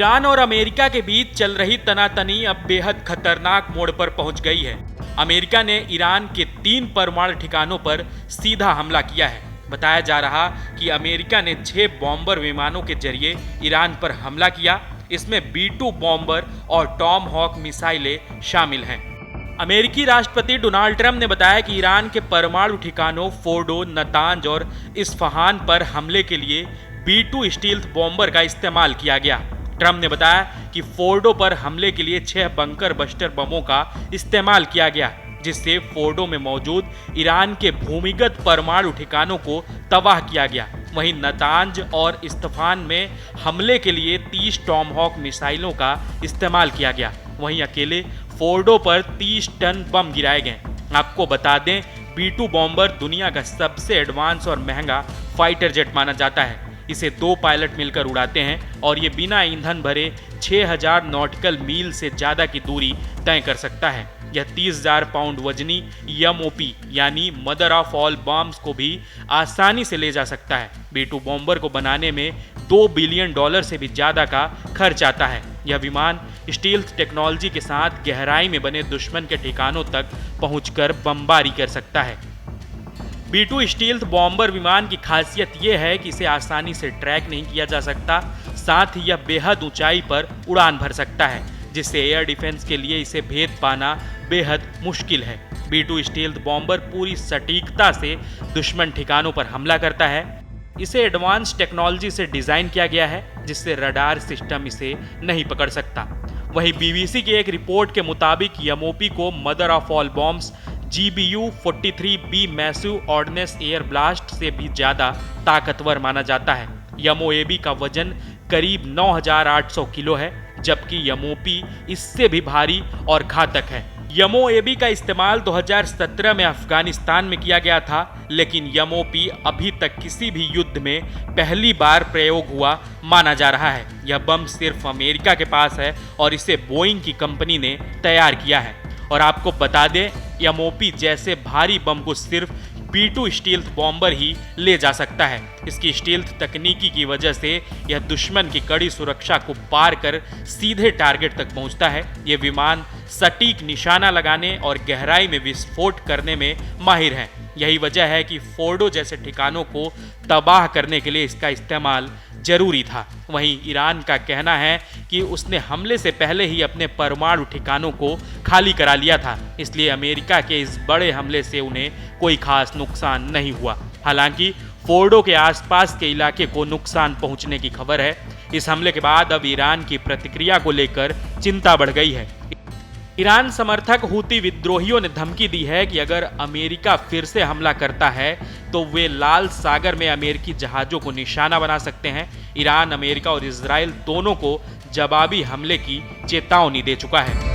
Iran और America के बीच चल रही तनातनी अब बेहद खतरनाक मोड़ पर पहुंच गई है। अमेरिका ने ईरान के 3 परमाणु ठिकानों पर सीधा हमला किया है। बताया जा रहा कि अमेरिका ने 6 बॉम्बर विमानों के जरिए ईरान पर हमला किया। इसमें B-2 बॉम्बर और टॉम हॉक मिसाइलें शामिल हैं। अमेरिकी राष्ट्रपति डोनाल्ड ट्रंप ने बताया कि ईरान के परमाणु ठिकानों फोर्डो, नतांज और इस्फहान पर हमले के लिए B-2 स्टील्थ बॉम्बर का इस्तेमाल किया गया। ट्रंप ने बताया कि फोर्डो पर हमले के लिए 6 बंकर बस्टर बमों का इस्तेमाल किया गया, जिससे फोर्डो में मौजूद ईरान के भूमिगत परमाणु ठिकानों को तबाह किया गया। वहीं नतांज और इस्फहान में हमले के लिए 30 टॉमहॉक मिसाइलों का इस्तेमाल किया गया। वहीं अकेले फोर्डो पर 30 टन बम गिराए गए। आपको बता दें, B-2 बॉम्बर दुनिया का सबसे एडवांस और महंगा फाइटर जेट माना जाता है। इसे 2 पायलट मिलकर उड़ाते हैं और ये बिना ईंधन भरे 6000 नॉटिकल मील से ज़्यादा की दूरी तय कर सकता है। यह 30,000 पाउंड वजनी MOP यानी मदर ऑफ ऑल बॉम्ब्स को भी आसानी से ले जा सकता है। B-2 बॉम्बर को बनाने में $2 बिलियन से भी ज़्यादा का खर्च आता है। यह विमान स्टील्थ टेक्नोलॉजी के साथ गहराई में बने दुश्मन के ठिकानों तक पहुंचकर बमबारी कर सकता है। B-2 स्टील्थ बॉम्बर विमान की खासियत यह है कि इसे आसानी से ट्रैक नहीं किया जा सकता, साथ ही यह बेहद ऊंचाई पर उड़ान भर सकता है, जिससे एयर डिफेंस के लिए इसे भेद पाना बेहद मुश्किल है। B-2 स्टील्थ बॉम्बर पूरी सटीकता से दुश्मन ठिकानों पर हमला करता है। इसे एडवांस टेक्नोलॉजी से डिज़ाइन किया गया है, जिससे रडार सिस्टम इसे नहीं पकड़ सकता। वहीं BBC की एक रिपोर्ट के मुताबिक MOP को mother of all bombs GBU-43B massive ordnance air blast से भी ज़्यादा ताकतवर माना जाता है। MOAB का वजन करीब 9800 किलो है, जबकि MOP इससे भी भारी और घातक है। MOAB का इस्तेमाल 2017 में अफगानिस्तान में किया गया था, लेकिन MOP अभी तक किसी भी युद्ध में पहली बार प्रयोग हुआ माना जा रहा है। यह बम सिर्फ अमेरिका के पास है और इसे बोइंग की कंपनी ने तैयार किया है। और आपको बता दें, MOP जैसे भारी बम को सिर्फ B-2 स्टील्थ बॉम्बर ही ले जा सकता है। इसकी स्टील्थ तकनीकी की वजह से यह दुश्मन की कड़ी सुरक्षा को पार कर सीधे टारगेट तक पहुंचता है। यह विमान सटीक निशाना लगाने और गहराई में विस्फोट करने में माहिर है। यही वजह है कि फोर्डो जैसे ठिकानों को तबाह करने के लिए इसका इस्तेमाल जरूरी था। वहीं ईरान का कहना है कि उसने हमले से पहले ही अपने परमाणु ठिकानों को खाली करा लिया था, इसलिए अमेरिका के इस बड़े हमले से उन्हें कोई खास नुकसान नहीं हुआ। हालांकि फोर्डो के आसपास के इलाके को नुकसान पहुंचने की खबर है। इस हमले के बाद अब ईरान की प्रतिक्रिया को लेकर चिंता बढ़ गई है। ईरान समर्थक हूती विद्रोहियों ने धमकी दी है कि अगर अमेरिका फिर से हमला करता है तो वे लाल सागर में अमेरिकी जहाज़ों को निशाना बना सकते हैं। ईरान, अमेरिका और इजराइल दोनों को जवाबी हमले की चेतावनी दे चुका है।